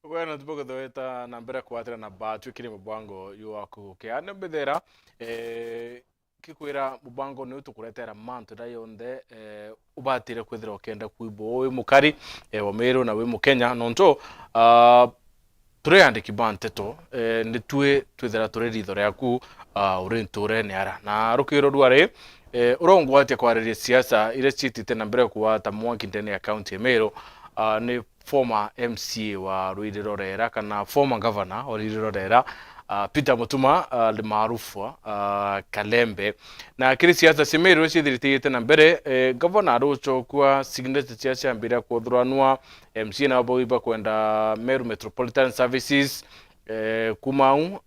Bueno, tupo doeta na mbere kwatira na batu kiri mubango yuaku ke ane bedera kikwira mubango ni utukuretera mantu da yonde ubatire kwithira okenda kuibo we mukari wa Meru na we mukenya nonto tureyandiki banteto nitue twithira turi ritho riaku uri nture ni ara na rukiro rwari urongwatia kwariria siasa ile chitite na mbere kwa tamwanki ndene ya county ya Meru ni former MCA wa RWARERA kana former governor wa RWARERA Peter MUTUMA le maarufu KALEMBE na kiri siasa cia Meru cithirite na mbere governor arucho kwa signature cia ciambira kuthranwa MCA na boiba kwenda Meru Metropolitan Services kumau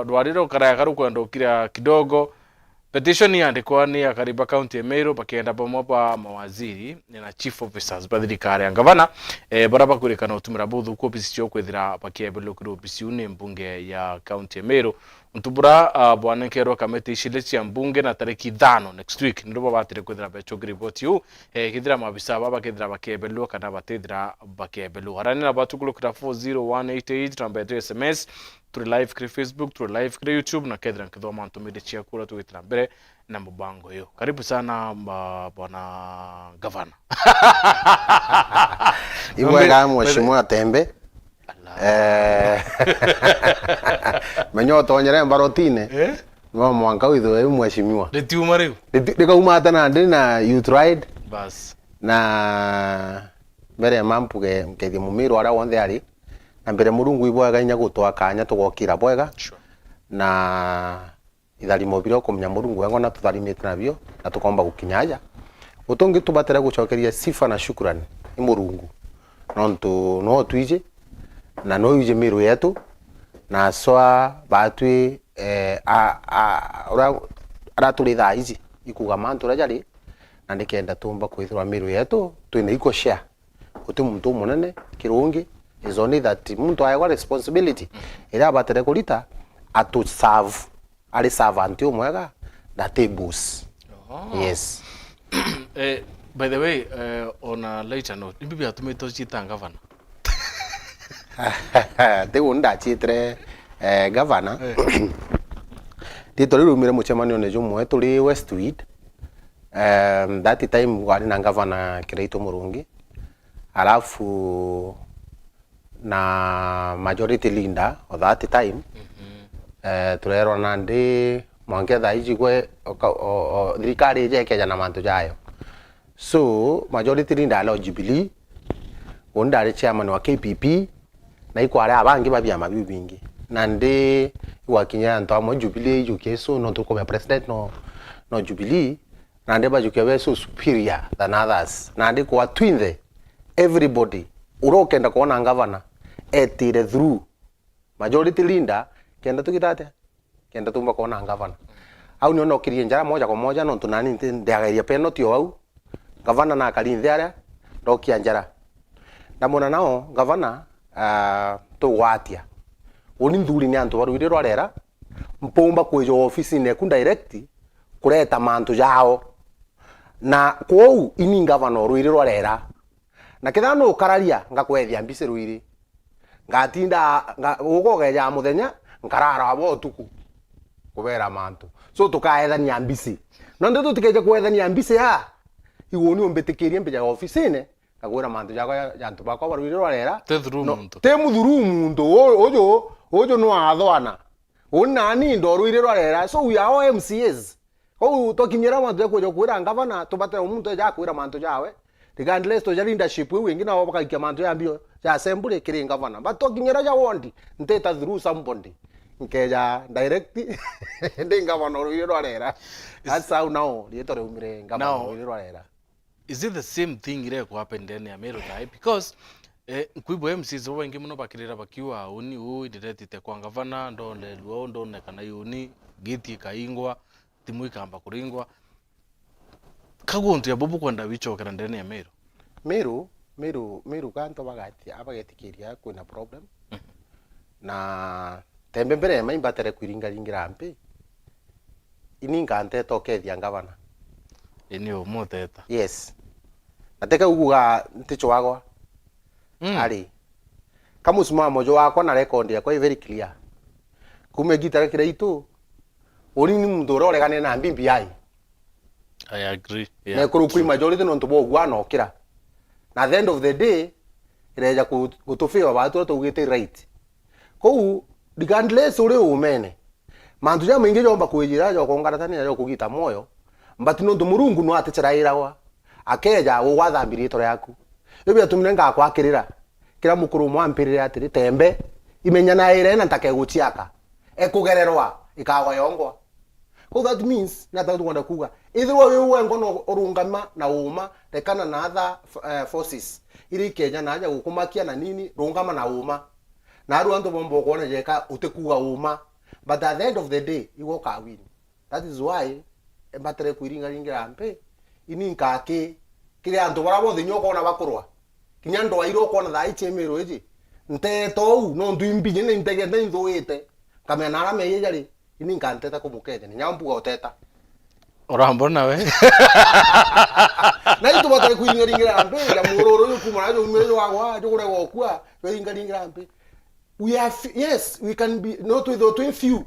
rwariro karagaru kwenda ukira kidogo. Petition yandikwa ni ya kariba county ya Meru bakienda pamoja mawaziri na chief officers ba thirikari ya gavana baraba kurikana utumira buthu ku ofisi cio kwithira bakiebelo kuri ofisi une mbunge ya county ya Meru ntubura bwana kero kamete ishile cia mbunge na tariki 5 next week ndio batire kwithira becho report yu kithira mabisa baba kithira bakiebelo kana batithira bakiebelo harani na batukulu kira 40188 tambete SMS turi live kuri Facebook, turi live kuri YouTube na kedra nkithoma ntumire chia kura tuwitira mbere na mubango yo. Karibu sana bwana gavana. Iwega mheshimiwa Tembe. Menyo tonyere mbarotine. Ngo mwanka witho mheshimiwa. Letiuma riu. Ndikauma tana ndi na youth ride. Bas. Na mbere mampuge mkethi mumiru ara wonde ari. Na mbere murungu ibwaga inya gutwakanya tugokira bwega. Sure. Na itharimo biro kumnya murungu wango na tutharimite nabio na tukomba gukinyaja. Utongi tubatera gucokeria sifa na shukrani ni murungu. Nontu no twije na no yuje Meru yetu na soa batwi ara tuli thaizi ikuga mantu rajari na ndikenda tumba kwithwa Meru yetu twine iko share utu muntu munene kirungi is only that muntu ayagwa responsibility ira batere kulita atu serve ali servant umwega that boss. Yes. By the way, on a later note, bibi atumito chita governor. Te unda chitre governor. Titori rumire muchemanio ne jumwe tuli Westwood. That time wali na governor Kireito Murungi. Alafu na majority leader of that time. Turero nandi mwangedha ijigwe thirikari je Kenya na mantu jayo. So majority leader alo Jubilee ondare chairman wa KPP na ikware abangi babya mabibi bingi nande wakinya nto amo Jubilee jukeso no tukome president no Jubilee nande bajukewe so superior than others nande kwa twin everybody urokenda kuona governor etire through majority leader kenda tukitate kenda tumba kuona governor au niona okirie njara moja kwa moja no tunani ndiagaria penalty au gavana na kalinde ara ndokia njara ndamona nao gavana to watia oni nduri ni antu baruire rwarera mpomba kwejo office ne ku direct kureta mantu jao na kwou ini gavana ruire rwarera na kithano kararia ngakwethia mbise ruiri ngatinda ugogeja muthenya nkarara abo tuku kubera mantu so tukaethania mbise no ndio tutikeje kuethania mbise ha iwoni ombetikirie mbeja office-ine kagwira mantu jako yantu bakwa baruire rwarera te muthuru muntu ojo no athwana onani ndoruire rwarera so we are MCAs ko tokinyera mantu yakojo kwira gavana tubate umuntu ya kwira mantu jawe regardless to leadership we wengine abo bakakia mantu yambio ya assembly kiri gavana but tokinyera ja wondi nteta through somebody nkeja direct ndi gavana ruire rwarera that's how now lietore umire gavana ruire rwarera. Is it the same thing ile ku happen then ya Meru tai because kuibo MCs wengi muno bakirira bakiwa uni ndiretite kwa gavana ndole luo ndone kana yuni giti kaingwa timu ikamba kuringwa kagontu ya bobu kwenda wichokera ndene ya Meru kanto bagati abagetikiria kuna problem na tembe mbere maimbatere kwiringa ampe ininga ante tokethia gavana enio moteta. Yes. Nateka uguga nticho wagwa. Ali. kama usimamo jo wako na record yako very clear kume gitara kira itu uri ni mtu uregane na mbimbi ai. I agree. Yeah. Na kuru kui majority no ntubo gwana okira. Na at the end of the day ireja gutufia watu tugite right. Kou regardless uri umene. Mantu ja maingi jomba kwijira jo kongaratania jo kugita moyo. Mbati no ndumurungu no atechirairawa. Akeja gugwathambirie tore yaku. Ibya tumine ngakwa akirira. Kira mukuru mwampirire atiri tembe imenyana ire na ntakeguchiaka. Ekugererwa ikawa yongwa. So that means na tatu kwenda kuga either wewe ngono orungama na uma tekana na other forces iri Kenya na aja gukumakia na nini rungama na uma na aru anto bombo kuona jeka utekuga uma but at the end of the day you ka win. That is why embatere kuiringa ringira mpe ini nkake kire anto barabo thinyo kona bakurwa kinyando wairo kona tha ichemero eji nteto no ndwimbi nyene ntegete nthoete kamena ara meyejari ini nkanteta kumukete ni nyambuga oteta orambona we na itu batare kuingaringira ambe ya muroro yo kumara yo umero wagwa yo kure gokua yo ingaringira ambe we are yes we can be not with the few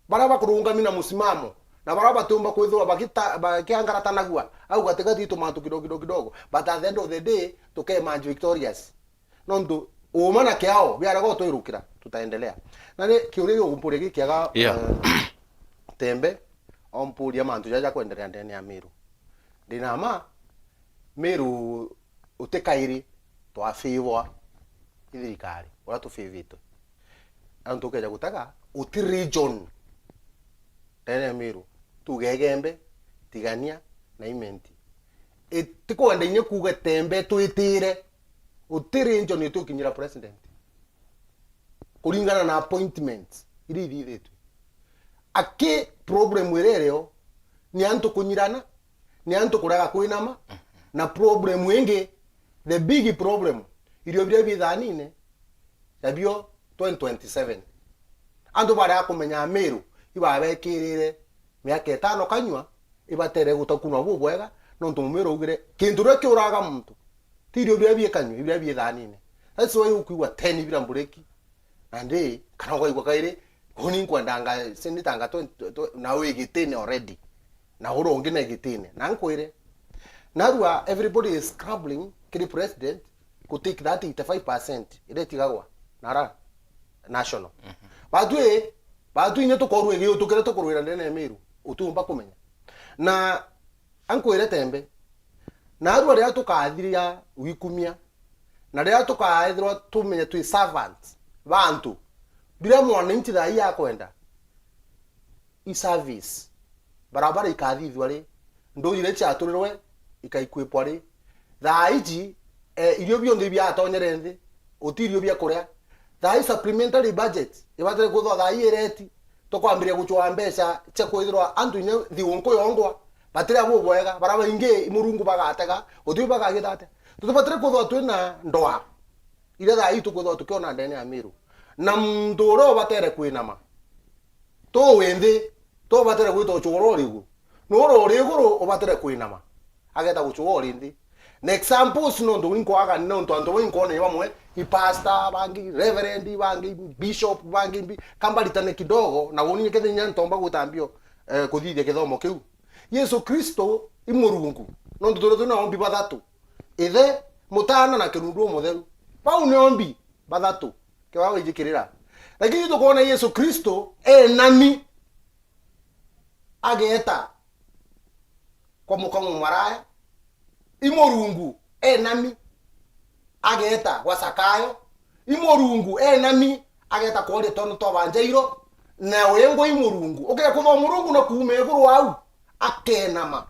baraba kurunga mina musimamo na baraba tumba kwithwa bakiangara tanagua au gategati tomato kidogo but at the end of the day toke manji victorious nondo umana kiao biara go toirukira tutaendelea nane kiurio umpure gikiaga tembe ompuria mantu jaja kwendelea ndani ya Meru dinama Meru utekairi twafivwa ithirikari ora tufivito antu keja gutaka uti region ndani ya Meru tugegembe tigania na imenti etiko ndinye kuga tembe twitire uti region yetu kinyira president kuringana na appointments iri thithetu ake problem werereo ni antu kunyirana ni antu kuraga kwinama na problem wenge the big problem irio bia bithanine yabio 2027 antu bara kumenya Meru ibabekirire miaka 5 kanywa ibatere gutakuna bubwega no ntu Meru ugire kintu reke uraga muntu tirio bia biekanywa ibia bithanine that's why ukigwa 10 bira mbureki ande kana kwa igwa kaire honi kwandanga senditanga na we gitene already na urongi na gitene na nkwire narua everybody is scrambling kiri president to take that 85% ile tigagwa nara national batu ine to korwe giyo to kire to korwe ndene Meru utumba kumenya na ankwire tembe narua ria tukathiria wikumia na ria tukaithirwa tumenye twi servants bantu bila mwananchi thai ya kwenda i-service barabara ikathithwa ri ndurire chaturirwe ikaikwipwa ri thaiji irio bionthe bia atonyere nthi utirio bia kuria thai supplementary budget ibatere kuthwa thai ireti tokwambiria guchwa mbeca che kwithirwa antu ine thiunko yongwa batire abo bwega baraba inge imurungu bagatega uthi bagagitate tubatere kuthwa twina ndoa ile thai tukuthwa tukiona ndene ya Meru na mndoro batere kwinama to wende to batere gwito choro rigu no rigu obatere kwinama ageta guchoro rindi na examples no ndo inko aga no ndo ando inko ne bamwe i pastor bangi reverend bangi bishop bangi kamba litane kidogo na woni kete nyanto mba gutambio kuthithia kithomo kiu Yesu Kristo imurungu no ndo tuna ombi bathatu ithe mutana na kirundu mutheru pau ne ombi bathatu kiwawe jikirira lakini tukoona Yesu Kristo nami ageta kwa mukamu maraya imorungu nami ageta wasakayo imorungu nami ageta kore tono to banjairo na wengo imorungu okay kuva murungu na kuumeguru wau akenama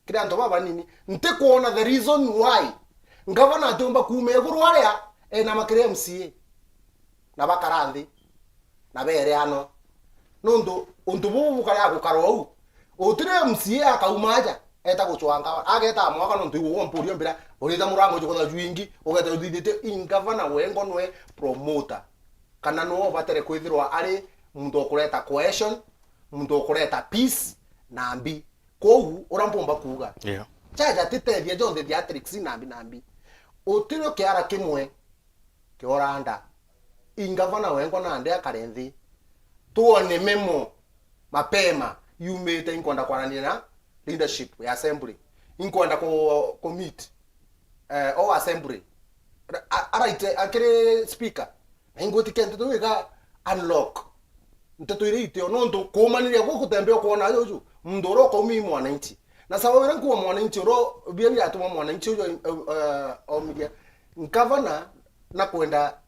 kira ndo baba nini nte kuona the reason why ngavana atomba kuumeguru aria nama kire MCA na bakaranthi na bere ano nondo untubu kaya gukarou utire MCA akaumaja eta guchwanga ageta mwaka nontu iwo mpurio mbira urita murango jukotha juingi ugeta uthithite ingavana wengo nwe promoter kana no batere kwithirwa ari muntu okureta cohesion muntu okureta peace nambi kogu urampomba kuga chaja titethia jonde theatrics nambi utire kiara kimwe kioranda ingavana wengo na ande akarenthi tuone memo mapema yumete inkwenda kwanania na leadership ya assembly inkwenda ko meet o assembly araite akire speaker ingoti kente tuweka unlock nteto ile ite onondo komaniria gukutembea kuona yoju mndoro ko mi mwananchi na sababu ile kuwa mwananchi ro bia atuma mwananchi ujo omidia ngavana na kwenda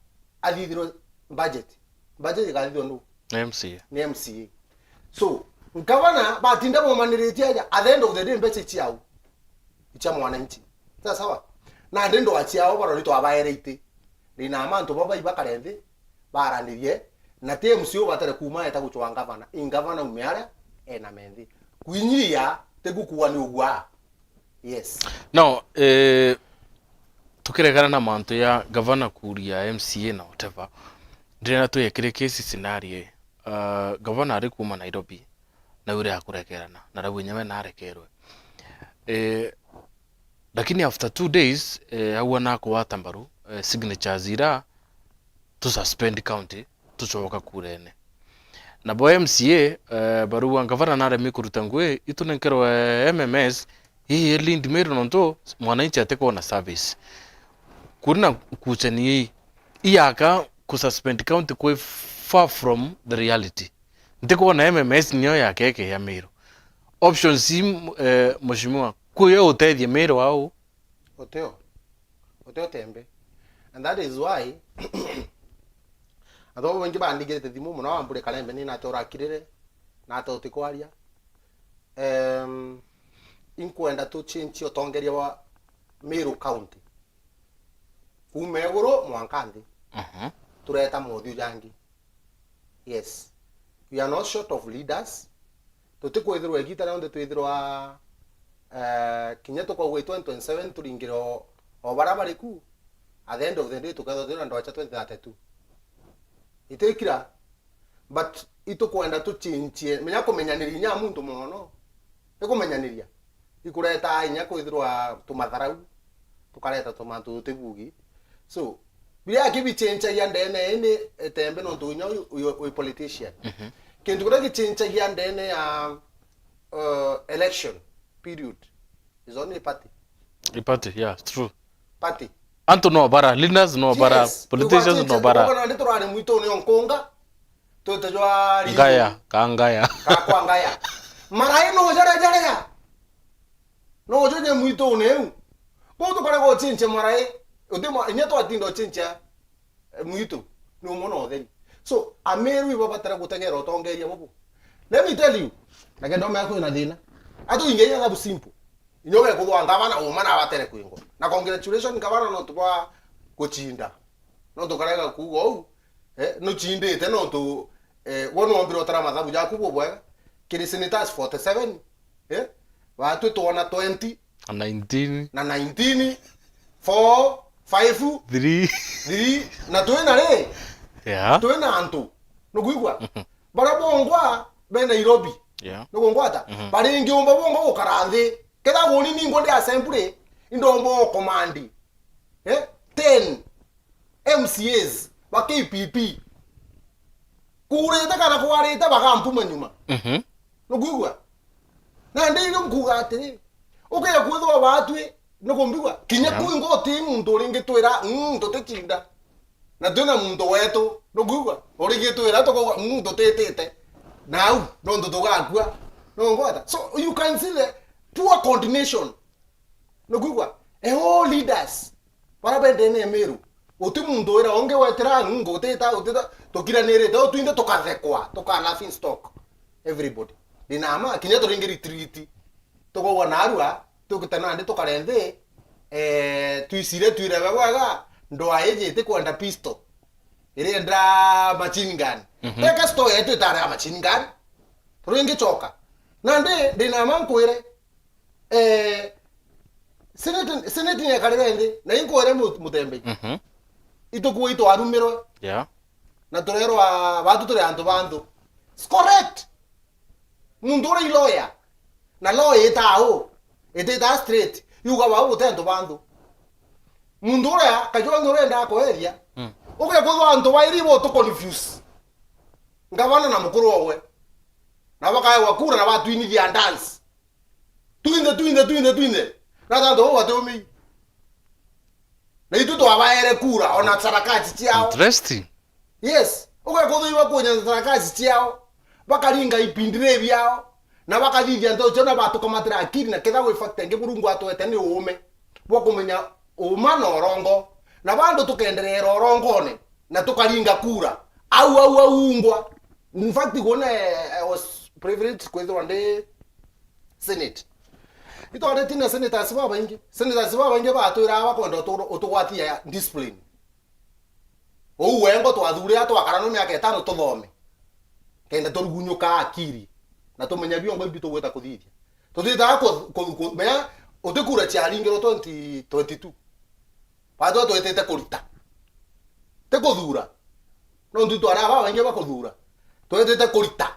athithiro budget ikathithiro ndu ni MCA so ngavana batinda mumaniritie aja at the end of the day mbeche chiao icha mwananchi sawa na ndendo achiao baro rito abaereite rina amanto baba ibakarenthi baranirie na te MCO batare kuma eta guchwa ngavana ingavana umeara na menthi kwinyiria tegukuwa ni ugwa yes no tukiregana na manto ya gavana kuria MCA na whatever ndina tu yekire case scenario gavana ari kuma Nairobi na ure akurekerana na rabu nyawe na arekerwe lakini after 2 days awana ko watambaru signatures ira to suspend county tucoka kurene na bo MCA barua gavana na remi kurutangwe itunenkerwa MMS hii Lind Meru nonto mwananchi ateko na service kuna kuchani iyaka kususpend county kwa far from the reality ndiko na MMS niyo yake ya Meru option si mheshimiwa kuyo utethie Meru au oteo tembe and that is why atho wengi bandigete thimu muno ambure Kalembe ni natora kirire na atotikwaria inkwenda to change otongeria wa Meru county umegoro mwankanthi tureta mothiu jangi yes we are not short of leaders tutikwithirwa egita na onde twithirwa kinyeto kwa 2027 turingiro o barabariku at the end of the day tukathothira ndo acha 2032 itekira but itukwenda to change menya kumenyaniria nya muntu mono ikumenyaniria ikureta inya kwithirwa tumatharau tukareta tumantu tubugi so bila kibi change ya ndene ene tembe no tunyo we politician kintu kura change ya ndene ya election period is only party yeah true party anto no bara leaders no bara politicians no bara kuna ndito rani mwito ni onkonga tutajwa ngaya kwa ngaya marai no jara no joje mwito neu boto kare go chinche marai udemo nyeto atindo chincha mwito no mono theri so Ameru ibo batara gutengera otongeria bobu let me tell you like ndo me akuna thina atu ingeya ngabu simple inyoge kuthwa ngavana umana batere kwingo na congratulations ngavana no twa kuchinda no tukarega kugo no chindite no tu wono ombiro tara mathabu ya kubo bwega kiri senators 47 watu tuona 20 na 19 4 5 3 na tuena re yeah tuena antu no kuigwa bara bongwa be Nairobi yeah no kongwata bari ngiumba bongo ukaranthi keda goni ningo ndi assembly indombo command 10 MCAs ba KPP kureta kana kwareta bakampuma nyuma no kuigwa na ndiro nkugate ukaya kwithwa batwe no kumbigwa kinya kuingo timu ndoringe twira ndotekinda na tuna muntu wetu no kuigwa oringe twira to ndotetete now no ndotogakua no ngwata so you can see the poor coordination no kuigwa all leaders para bendene Meru utimu ndoira onge wetira ngoteta uteta tokiranire to tuinde tokathekwa laughing stock everybody dinama kinya toringe retreat toko wanarua tukitana ndi tokarenthe tuisire tuirebe wega ndo ayejete kwenda pistol ire ndra machine gun teka store yetu itara machine gun turinge choka na dinama nkwire senate ya karende na inkwire mutembe itokuwa ito arumiro yeah na torero watu tore bantu it's correct mundore lawyer na lawyer etao eteta straight yuga wa utendo bantu mundore kajongo renda ko area okay ko anto wairi bo to confuse ngavana na mukuru wawe na vakaya wakura na watu ini dia dance tuinde na tanto wa to mi na itu to abaere kura ona sarakati chiao Interesting. yes okay ko iwa kunya sarakati chiao bakaringa ipindire byao na bakadivya ndo chona batu kamatira akiri na ketha we fact nge burungu atwete ni ume bwo kumenya uma no rongo na bandu tukenderera orongone na tukaringa kura au ungwa in fact I was privileged kwetho one day senate ito ade tina senators baba ingi batwira bakonda utugwatia discipline wengo twathure atwakara no myaka 5 tuthome kenda turugunyuka akiri na tumenya biongo bitu gweta kuthithia tuthita ko menya utikura charingiro 2022 bado twetete kurita te kuthura no ndu ara baba ingi bakuthura twetete kurita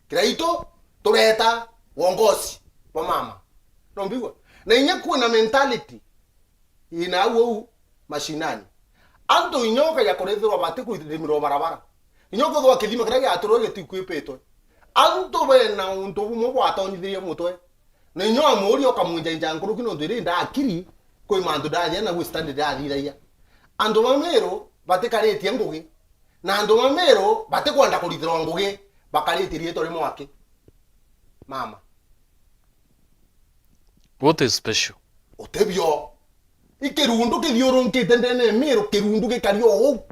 kiraito tureta wongosi wa mama no mbigwa na inya kuna mentality ina wo mashinani anto inyoka ya korethwa bate kuithimiro barabara inyoko thwa kithima kira ya turo getikwipetwe anto bena unto bumo bwatonyithirie mutwe na inyo amuri okamunja njanguru kino ndiri nda akiri koi mandu daje na we stand da thiraia ando mamero batikaritie ngugi na ando mamero batikwenda kurithira ngugi bakaritirie tore mwake mama. What is special? Otebio ikirundu kithiurunkite ndene mero kirundu gikario ho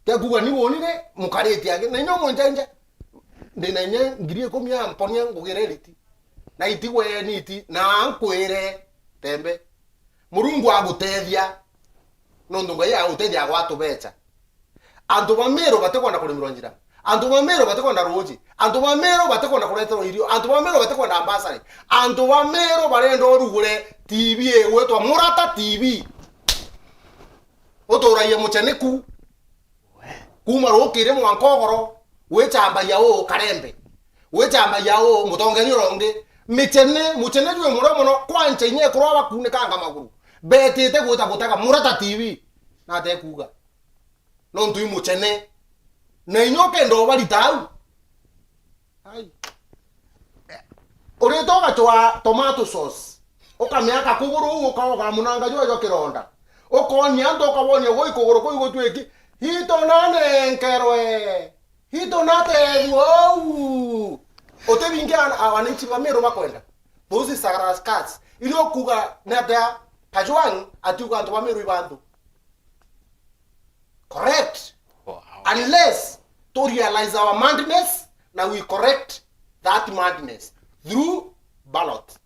kyakuga ni wonire mukareti age na nyomo njanja ndina nye ngirie komya mponia ngugireriti na itigwe niti na nkwire tembe murungu agutethia no ndunga ya agutethia gwatu becha andu bamero batekwenda kulimirwa njira andu bamero batekwenda roji andu bamero batekwenda kuretero irio andu bamero batekwenda ambassador andu bamero barenda orugure TV egwetwa Murata TV otoraie mucheneku kuma rokire mwankogoro wechamba yao Kalembe wechamba yao mutongeni ronge muchene jwe muromo no kwanje nye kurwa bakune kanga maguru betete gweta gutaka Murata TV na tekuga no ntui muchene na inyoke ndo bali tau ai ore toga chwa tomato sauce okamiaka kuguru ukaoga munanga jwa kironda okonya ndo kabonya goi kuguru koi gotweki hito nane nkerwe hito nate wow otebinga awanichi bamero bakwenda those sagara cats ilo kuga nada Kajwang atuga ndo bamero ibandu correct. Wow. Unless to realize our madness, now we correct that madness through ballot.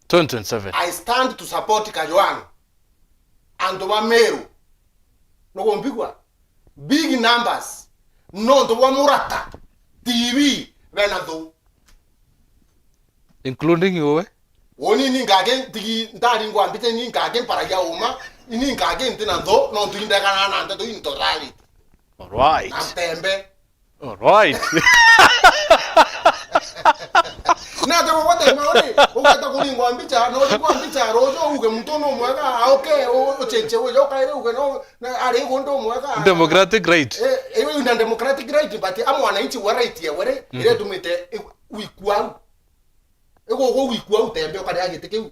2027. I stand to support Kajwang and Meru. No gombigwa. Big numbers. No to Murata TV venado. Including you. Oni ningagen tigi ndari ngwambite ningagen para ya uma ningagen tinando no to indagana nanda to into reality. All right. Amtembe. All right. Na tawo wate maoni ukata kulingwa mbicha no kwa mbicha rojo uge mtono mweka okay o chenche we yo kaire uge no na ari gondo mweka Democratic right. Ewe una democratic right but amu wananchi wa right ya were ile tumite wikuau ego wikuau tembe okari agiteke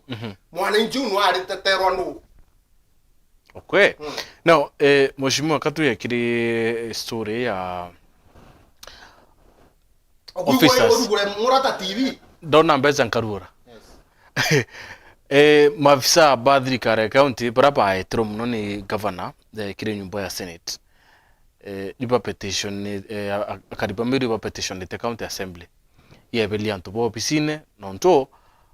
mwananchi unu ari teterwa no. Okay. Now mheshimiwa katu ya kile story ya officers ogugure Murata TV dona mbeza nkarura. Yes. Mafisa badri kare county baraba etro muno ni governor kire nyumba ya senate. Liba petition ni akariba miri ba petition ni county assembly. Ye belianto bo pisine nonto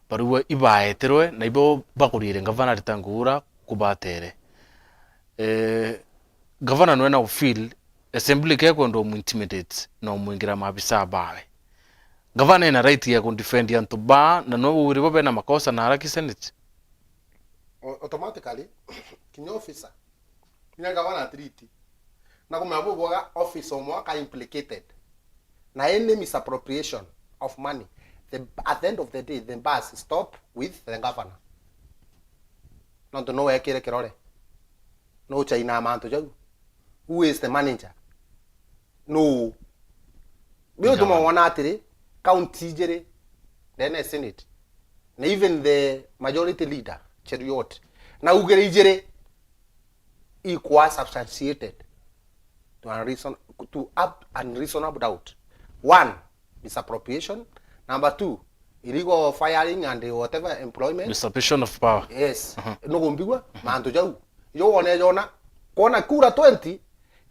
baruwa iba etroe na ibo bakurire governor ritangura kubatere. Governor nwena ufeel assembly ke ko ndo mu intimidate no muingira mabisa bawe. Governor ina right ya kundefend yanto ba na no uri bobe na makosa na haraki senate. Automatically kinyo officer ina governor treaty na kuma abo office omo ka implicated na any misappropriation of money at the end of the day the bus stop with the governor not to know where kire kirore no chaina manto jau. Who is the manager? No. Bio tuma wana atire county jere then senate. Na even the majority leader Cheriot. Na ugere jere equal substantiated to unreasonable doubt. One, misappropriation. Number two, illegal firing and whatever employment. Usurpation of power. Yes. No gumbiwa manto jau. Yo one jona kona kura 20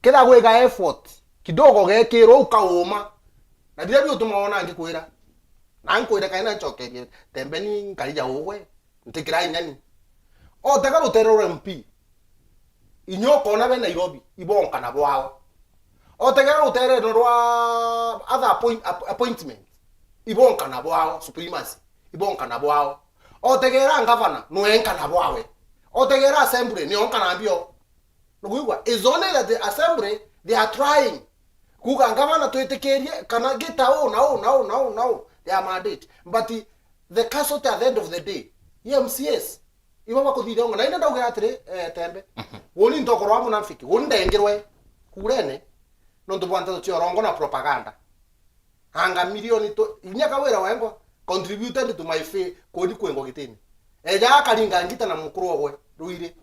kila gwega effort kidogo gekiro ukauma. Na bila bio tumaona ngikwira. Na nkwira kaina choke tembeni nkalija wowe. Ntikira inyani. O teka rutero MP. Inyoko na be Nairobi ibonka na bwao. O teka rutere rwa other appointment. Ibonka na bwao supremacy. Ibonka na bwao. O tegera governor no enka na bwawe. O tegera assembly ni onka na bio. Nugwa is only that the assembly they are trying. Kuga governor to etekerie kana get now they are mandate. But the casualty at the end of the day, MCS ibaba kuthidonga na ina ndaugira atire tembe. Woni ndokoro amu namfiki. Woni ndengirwe kurene no ndubwanta to rongo na propaganda. Hanga milioni to inyaka wera wengo contributed to my fee kodi kwengo gitini. Eja akalinga ngita na mukuru ogwe ruire.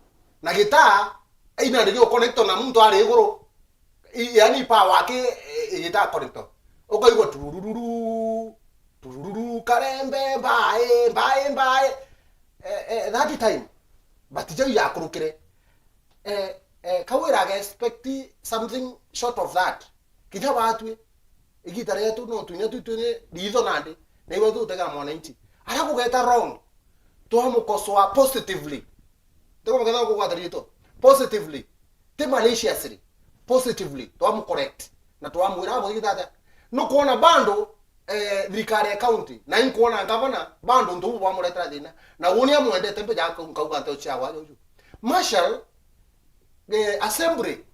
Na gita ina ndio connector na mtu ari iguru. Yani power yake ita connector. Okoigo turururu kalembe bye that time but jo yakurukire kawera ga expect something short of that kija batwe igitare yetu no tunya tutune ditho nande na iwe tutega mwananchi ara kugeta wrong tuamukoswa positively teko mgetha kugwatarito positively te maliciously positively tuamucorrect na tuamwira abo igitata no kuona bando thirikari county na inkuona governor bando ndu bwa muretera thina na wonia mwende tembe ja kauga nto cia wa joju marshal the assembly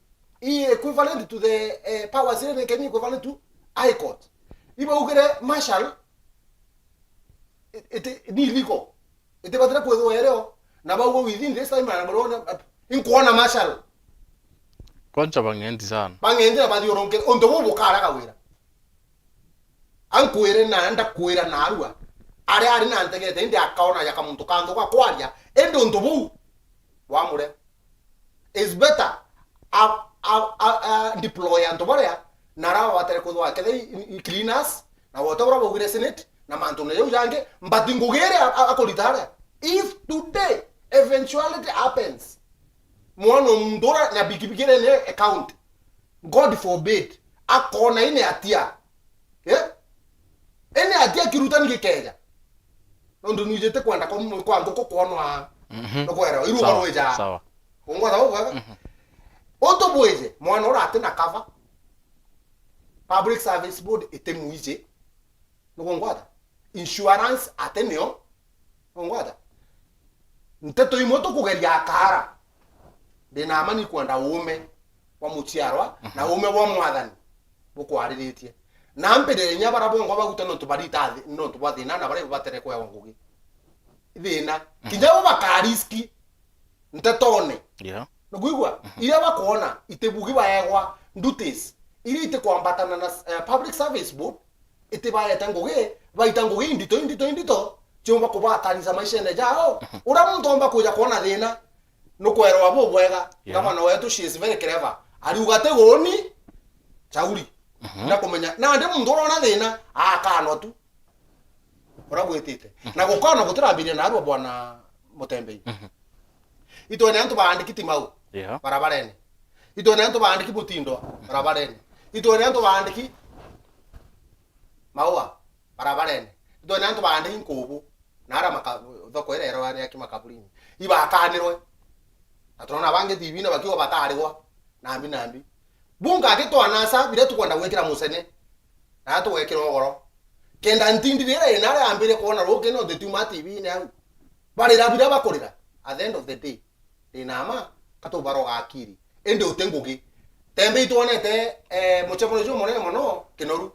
equivalent to the powers in Kenya equivalent to high court ibo ugere marshal ni illegal batera kwetho ereo na bawo within this time na ngorona inkuona marshal kwanza bangendi sana bangendi na bathi oronke ondo bukara kawira ankwire na nda kwira na arua ari na ntegete ndi akaona ya kamuntu kanzo kwa kwaria endo ndobu wa mure is better deploy antobaria na rawa watere kudwa kede cleaners na whatever bugire senate na mantu ne yojange mbati ngugere akolitara if today eventuality happens mwana mndora na bigibigire ne account god forbid akona ine atia ene atia kirutani gikeja ndo nujete kwanda kwa ngoko kuonwa no kwera iru kwa weja sawa ongwa dawo baba oto boeje mwana ora atena cover public service board etemuije no ngwada insurance atenio ngwada nteto imoto kugeria akara dena amani kwanda ume wa mutiarwa na ume wa mwathani bukwariritie na mpede nyabara bongo baguta no tubarita no tubathi na bare batere kwa ngugi thina kinyawo bakariski ntetone no guigwa ile bakona itebugi baegwa ndutis ile ite kwambatana na public service board ite bayeta ngugi baita ngugi indito chomba kubatanisa maisha ne jao ura muntu omba kuja kuona thina no kwero abo bwega kama no wetu she is very clever ari ugate woni chauri na kumenya na ndi mundu urona thina akano tu uragwetite na gukona guturambiria na arwa bwana Mutembei itone antu baandikiti mau barabarene itone antu baandiki Butindo barabarene itone antu baandiki maua barabarene itone antu baandiki Nkubu na ara maka thoko ira ero ari akimakaburini iba akanirwe atrona bange TV na bakiwa batarigwa nambi bunga gito anasa bire tukwenda gwekira musene na to gwekira ogoro kenda ntindire ina ari ambire kuona roke no ndetuma TV ne bari rabira bakorira at the end of the day inama kato baro akiri ende utengugi tembe ituonete muchemono jo mono kinoru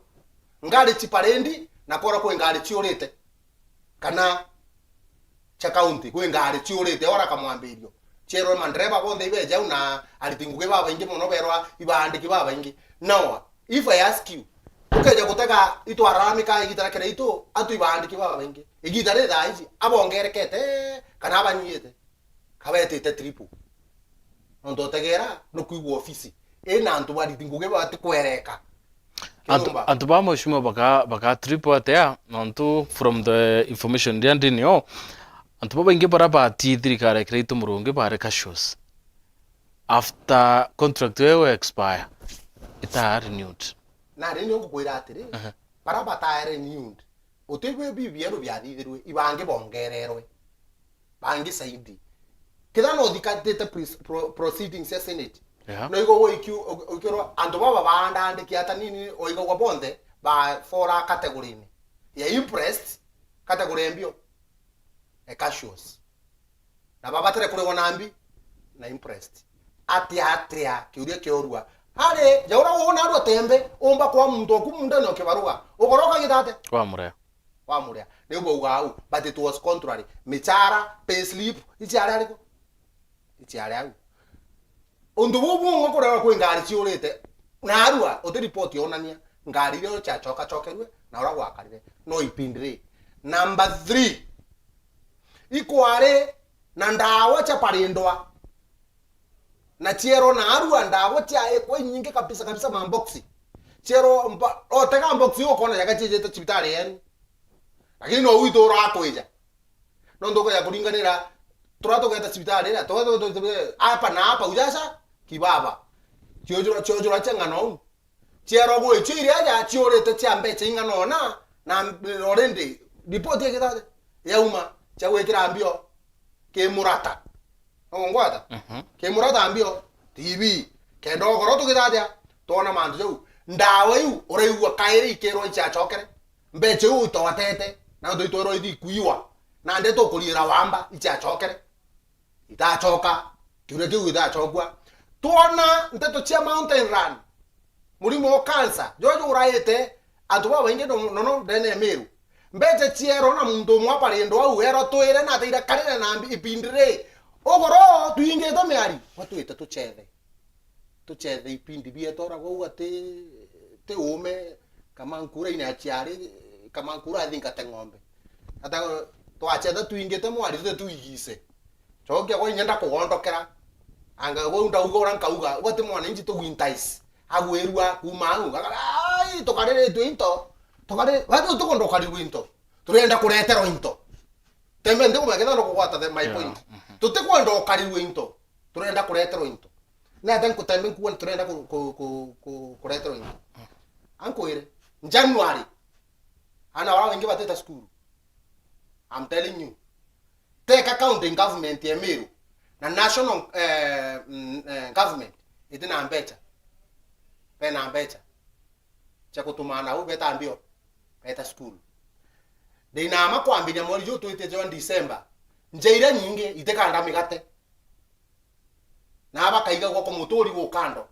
ngari chiparendi na kora ko ngari chiorete kana cha county ko ngari chiorete ora kamwambirio chero mandreba bonde ibeja una alitinguke baba ingi mono berwa ibandiki baba ingi. Now if I ask you ukeja gutega itu aramika igitara kere itu atu ibandiki baba ingi igitare daiji abongerekete kana abanyete kabete te triple ndo tegera no kuiwo ofisi ena ntu alitinguke baba tikwereka antu ba moshimo baka triple atea nantu from the information ndiandinio antu baba ingi bara ba t3 kare kreito murunge bare kashos after contract wewe expire ita renewed na renewed kukwira atiri bara bata renewed otegwe bibiero byathithirwe ibange bongererwe bangi saidi kida no dikatete proceedings ya senate no igo wo ikiro antu baba banda andiki ata nini oigo kwa bonde ba fora category ni ya impressed category mbio casuals na baba tere kure wanambi na impressed atia kiuria kiorua hare jaura wona ro tembe omba kwa muntu okumunda no kibarua ogoroka gitate wa murea ne ubo wau but it was contrary michara pay slip ichiare ariko ichiare au undu bubu ngokora kwa ngari chiurite na arua o report yonania ngari ro cha chokerwe na ora gwakarire no ipindire. Number 3 ikware na ndawa cha parindwa na chero na arua ndawa cha ekwe nyingi kabisa mamboxi chero oteka mamboxi ukona yakachije chibitari yenu lakini no uito rakoija no ndoko ya kuringanira turato geta chibitari na to apa na apa ujasa kibaba chojora changano chero go chiri aja chiorete chambe chingano na orende report yake dade yauma chawekira ambio ke murata ongwata ke murata ambio tv ke ndogoro tukidade tona mandu jau ndawe yu oreiwa kairi kero cha chokere mbeche u to watete na ndo itoro idi kuiwa na ndeto kulira wamba icha chokere ita choka kiureke u ita chokwa tona nteto chia mountain run mulimo cancer jojo uraite antu baba inge no dene meru mbeche chiero na mundu mwa parendo au ero toire na teira karere na ipindire ogoro tuinge to meari watu ita tuchethe ipindi bietora go te ume kama nkura ina chiari kama nkura thinga te ng'ombe ata twachethe tuinge te mwari tuigise chokia go nyenda kugondokera anga go ndauga nkauga wate mwana inji to wintais agwerua kumangu ai tokarere twinto tokare watu tukondokari winto turenda kuretero into tembe ndiko magenda no kugwata the my point tutikwondokari winto turenda kuretero into na dan kutembe kuwa turenda kuretero into ankoire January ana wao wengi bateta school. I'm telling you take accounting government ya Meru na national government itina ambecha pena ambecha cha kutumana u beta ambio beta school de na makwambinya mwali jo tuite jo December njeira nyingi iteka ndami gate na abakaiga gwo mutori wo kando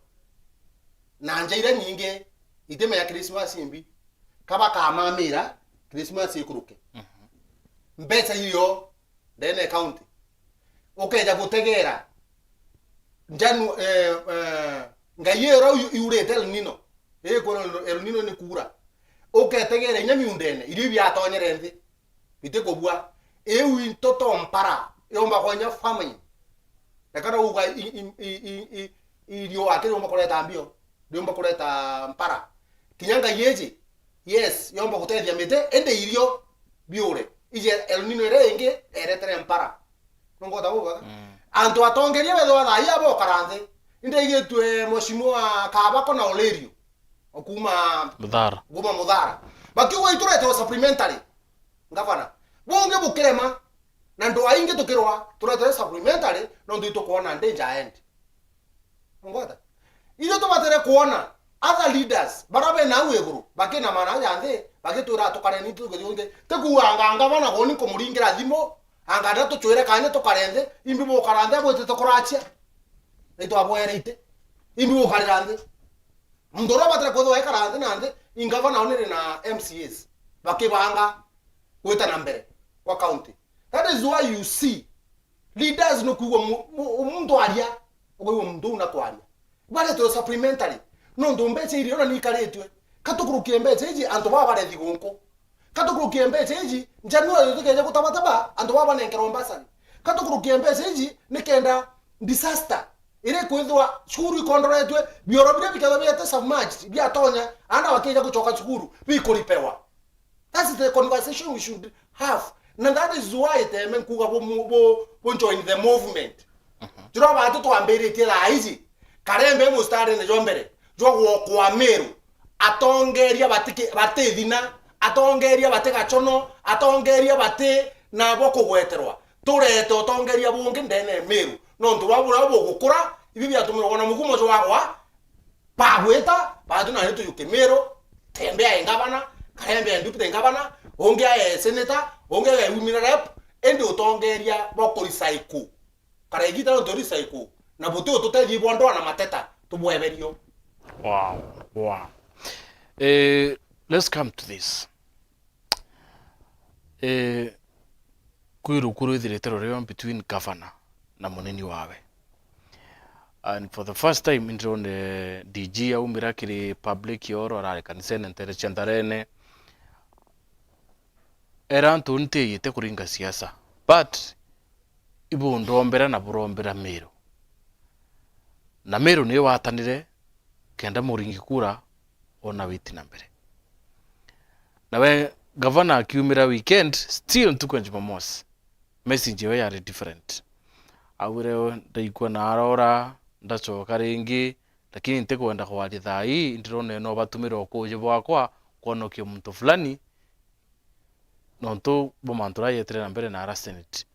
na njeira nyingi iteme ya Christmas imbi kaba kamamira Christmas ikuruke mbecha hiyo ndene county okeja gutegera njanu ngayero iurete el nino kono el nino ni kura oketegera nyami undene iri byatonyere nthi biteko bua ewi toto mpara yomba kwanya family ekara uga irio akiri yomba kuleta ambio yomba kuleta mpara kinyanga yeje yes yomba kutethia mete ende irio biure ije el nino renge eretere mpara ngota uga antu atongeria betho tha ya bo karanthe inde igetwe moshimo wa kabako na olerio okuma mudhara bakiwa iturete supplementary ngavana bonge bukema na ndo ainge tukirwa turete supplementary no ndo itokuona danger end ngota ile to batere kuona other leaders barabe na weguru bakina mana yande bakitura tukare ni tugonde tekuanga ngavana goni komuringira thimo angada to chwere kanye to karende imbi bo karande bo te to korachia ito aboereite imbi bo karande ndoro batra kodo e karande nande ingava naonere na MCAs bakibanga weta nambere kwa county. That is why you see leaders no kuwa muntu aria ugo muntu una twaria bale to supplementary no ndo mbete iri ona ni karetwe katukurukie mbete iji anto baba re thigunku katukurukie mbete iji njanu yo tukeje kutabataba anto baba nenkero mbasani katukurukie mbete iji nikenda disaster ire kwithwa cukuru ikondoretwe bioro bire bikaba biate submerged biatonya ana wakija kuchoka cukuru bikuripewa. That's the conversation we should have. And that is why the men kuga bo join the movement. Jura ba to ambere tela hizi. Kalembe mo start ne jombere. Jo kwa Meru. Atongeria batike bate dina, atongeria bate gachono, atongeria bate na boko gweterwa. Tureto tongeria bunge ndene Meru. No ntubabura bo gukura ibi byatumira kona mugumo jo wakwa. Pa gweta, ba tuna neto yuke Meru, tembea engabana. Kalembe ndupite ngabana ongea senator ongea women rep ende utongeria boko recycle karegi ta ndo recycle na boto toteji bondo na mateta tubweberio. Wow. Let's come to this. Kuru ithire between governor na muneni wawe. And for the first time in the DG au mirakiri public yoro ara kanisene ntere chandarene era ntunte yite kuringa siasa but ibu ndombera na burombera Meru na Meru ni watanire kenda muringi kura ona witi na mbere nawe governor akiumira weekend still ntuko Jumamosi message we are different awire ndaikwa na arora ndachoka ringi lakini ntekwenda kwaria thai ndirone no batumira okuje bwakwa kwonokia muntu fulani nonto bomantura yetre na mbere na ara senate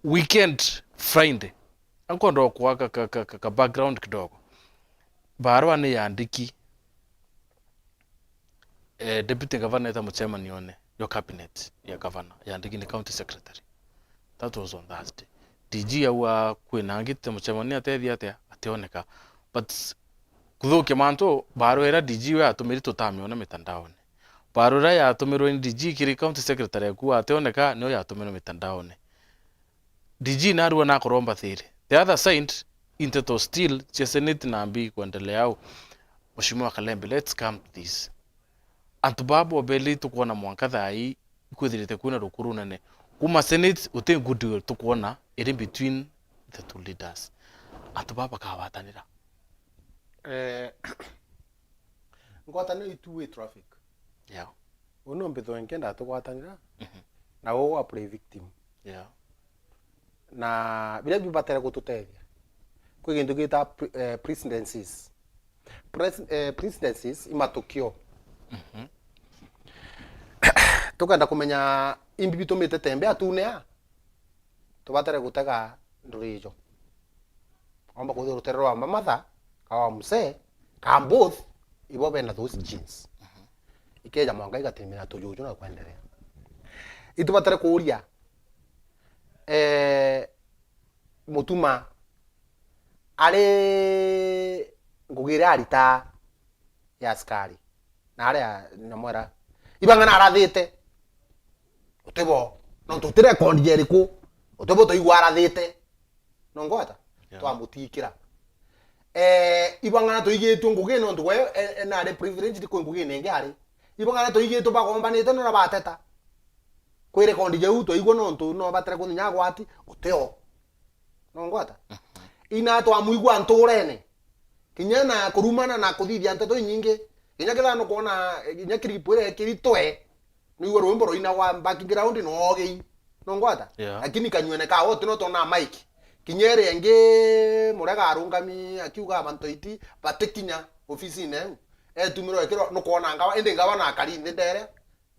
weekend Friday ankondo kwa ka background kidogo barua ni yandiki deputy governor ta mchema nione your cabinet ya governor yandiki ni county secretary. That was on Thursday. DG awa kwinangite mchema ni atethi ateoneka but kuthukia manto barua era DG we atumiri tutamiona mitandaoni barura ya atumiro ni DG kiri county secretary kuwa ateoneka no ya atumiro mitandaoni DG narua na koromba thiri the other side into still cheseneti na ambi kuendelea au Mheshimiwa Kalembe. Let's come to this antubabu obeli tukuona mwanka thai kwithirite kuna rukuru nene kuma senate ute goodwill tukuona in between the two leaders antubaba kawatanira ngwatana two-way traffic uno mbitho ngenda tukwatanira na wo play victim na bila bibatera gututethia kwi gindu gita presidencies imatukio tukanda kumenya imbibi tumite tembe atunea tubatera gutega ndurijo omba kuthi rutero wa mamatha kawa mse ka both ibo bena those genes ikeja mwanga igatimira tujuju na kuendelea itubatera kuuria mutuma ale ngugira arita ya askari na ale namwera ibangana arathite utebo no tutire kondi eriku utebo to igwa arathite no ngwata twamutikira ibangana to igetu ngugi no ndwe na ale privilege ko ngugi nenge ari ibangana to igetu bagombanite no bateta kwire kondi je uto igwo no ntu no batire kunya gwati uteo no ngwata ina to amuigwa nturene kinyana kurumana na kuthithia nteto nyingi kinya kithano kuona kinya kiripure kiritwe ni igwo rwimbo roina wa background no gei no ngwata lakini kanywene ka wote no tona mic kinyere enge murega arungami akiuga abantu iti batikinya ofisi ne tumiro ekiro no kuona ngawa ende ngawa na kari ndere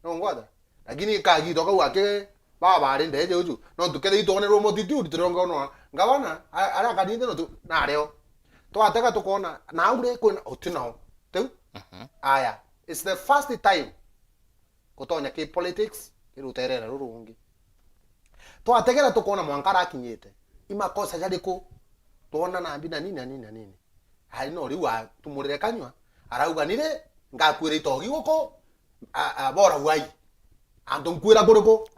no ngwata lakini kagito ka wake baba ari ndeje uju no tukere itonero motitude turongo no ngawana ara kaninde no tu na reo to ataka tukona na ure kwena otino tu aya it's the first time kutonya ki politics kiruterera rurungi to ategera tukona mwankara kinyete ima kosa jadiko tuona na mbina nini hai no riwa tumurire kanywa arauganire ngakwire itogi guko bora wai ando nkwira guruko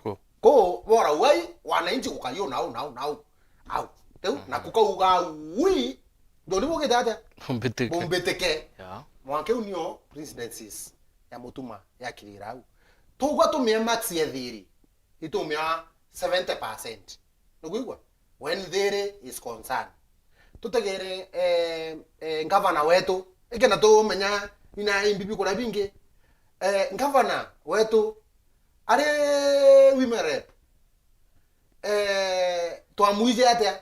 ko bora wai wananchi kukayo nao au teu na kukauga wi ndoni boge data bombeteke ya mwanke unio presidencies ya MUTUMA ya kirau tugwa tumia max ya thiri itumia 70% niguigwa when there is concern tutegere governor wetu ikena to menya ina imbibi kuna bingi governor wetu are women rep twamuije atia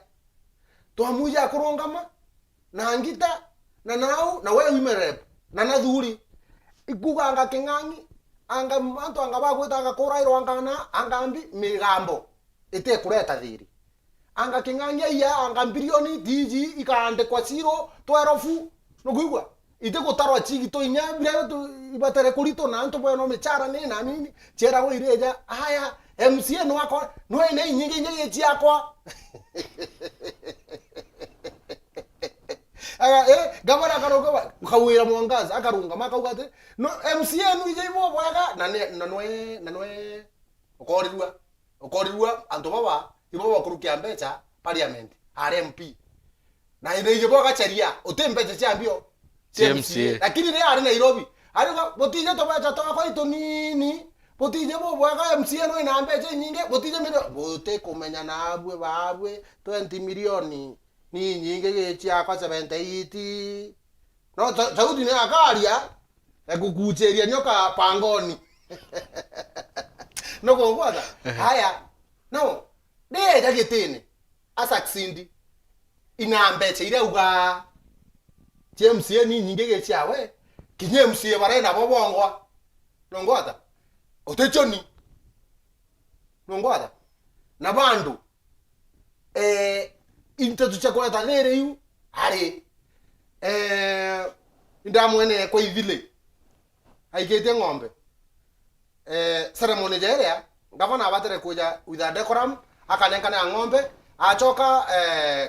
twamuije akurungama na ngita na nau na we women rep na nathuri ikuga anga kingangi anga manto anga bagweta anga korairo anga angambi migambo ite kureta thiri anga kingangi ya anga bilioni diji ikande kwa 012 no kuigwa ite gutarwa chigito inya bira tu ibatere kurito na anto bono mechara ni na nini chera go ireja haya MCA no akwa no ene nyingi chiakwa aga gavana karoga khawira mwangaza akarunga makauga te no MCA no ije ibo bwaga na noe okorirwa anto baba ibo bakurukia mbecha parliament RMP na ine ije bwaga cheria utembecha chambio CMCA lakini ne ari Nairobi ari botije to bacha to kwa ito nini botije bo bwaga MCA no ina mbecha nyinge botije miro bote kumenya na babwe 20 milioni ni nyinge gecha kwa 78 no Saudi ne akaria ekukucheria nyoka pangoni no kongwata haya no ne dagitene asaksindi ina mbecha ile uga MCA ni nyinge gecha we kinye MCA bare na bobongwa nongwata otechoni nongwata na bandu into tuchakora tanere yu ari ndamwene kwa vile haikete ngombe ceremony jerea gavana abatere kuja with a decorum akanenkana ngombe achoka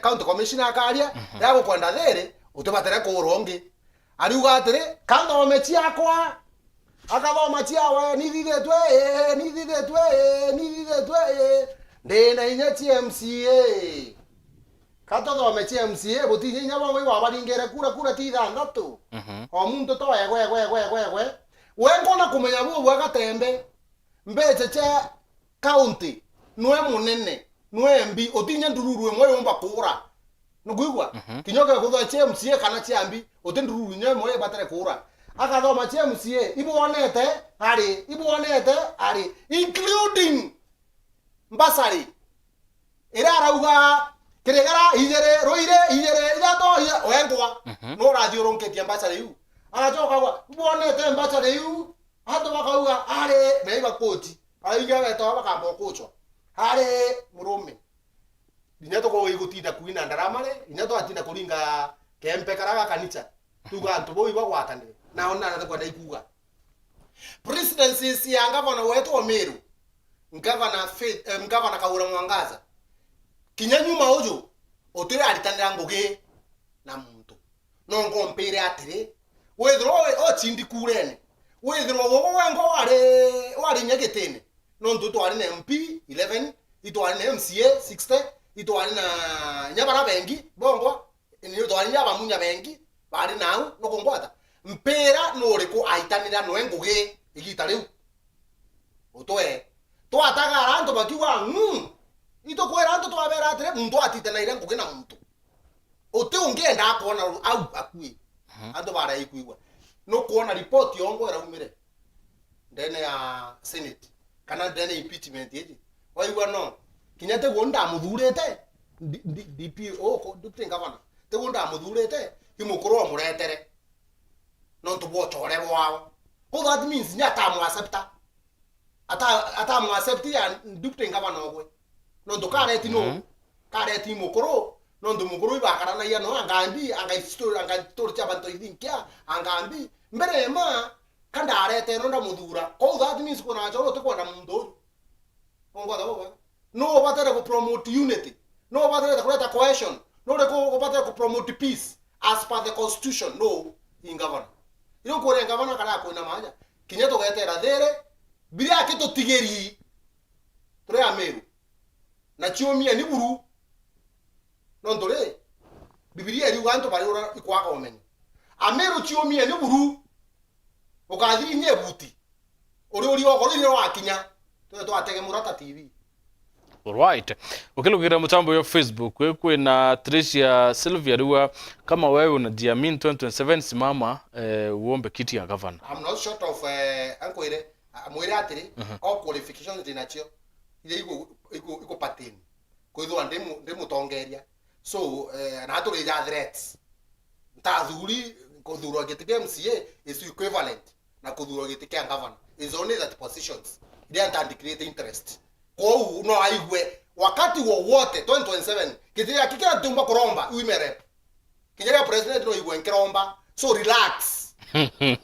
county commissioner akaria yabo kwenda there utebatere ko urongi ari ugatere kando mechi akwa akathoma chiawe nithithetwe ndena inya MCA katothome MCA butinye nya bongo iwa baringere kura ti thandatu o muntu to gwe wengona kumenya bubu agatembe mbeche cha county nwe munene nwe mbi otinye ndururu emwe yomba kura nuguigwa kinyoke kuthwa MCA kana chiambi otendururu nye moye batere kura akathoma MCA ibonete ari including mbasari irarauga kiregara ijere roire ijere idato wengwa no radio ronketia mbasari yu arachoka kwa ibonete mbasari yu hata bakauga are meiba koti aiga beto bakambo kuchwa are murume dinyato ko igutinda kuina ndaramare inyato atinda kuringa kempe karaga kanitsa tuga ntubo iba gwatane naona na kwenda ikuga presidency ya gavana wetu wa Meru gavana Kaura Mwangaza kinyanyuma ujo otire aritanira nguge na muntu no ngompere atire wethro o chindi kurene wethro wogo wengo wari nyagetene no ntuto ari na MP 11 ito ari na MCA 60 ito ari na nyabara bengi bongo ni ito ari nyaba munya bengi bari nau no kongwata mpera no reko aitanira no nguge igita riu utoe to atagara anto bakiwa ito kwera anto to abera atre muntu atite na irengo kina muntu ote ungenda akona au akui anto bara ikuigwa no kuona report yongo era umire ndene ya senate kana ndene impeachment yeji waigwa no kinyate wonda muthurete DPO ko deputy governor te wonda muthurete imukuru muretere no to bochore bwao ko that means nyata mu accepta ata mu accept ya deputy governor ogwe no ndo kareti no kareti mukuru no ndo mukuru ibakara na ya no angambi angaistori cha banto idinkia angambi mbere ma kanda arete no ndamuthura ko that means ko na choro to kwenda mundu ngwa dawo no batara ko promote unity no batara kuleta cohesion no ko batara ko promote peace as per the constitution no in governor ino ko governor kala ko na maja kinyeto getera there bilia kito tigeri tore Ameru na chiomia ni buru non tore Biblia iri wanto bari ora ikwaka omenye Ameru chiomia ni buru okathiri nye buti ori wakinya to atege Murata TV. Alright. Ukilugira mtambo ya Facebook kwe na Tricia Sylvia Rua kama wewe unajiamini 2027 simama uombe kiti ya governor. I'm not short of ankoire mwere atiri all qualifications dinachio ile iko pattern ko ithu ndemu tongeria so na aturi ja threats ntathuri kuthurwa gitike MCA is equivalent na kuthurwa gitike governor is only that positions they are create interest ko no aigwe wakati wowote 2027 kitira kikira tumba kuromba uimerep kijera president no igwe nkiromba so relax.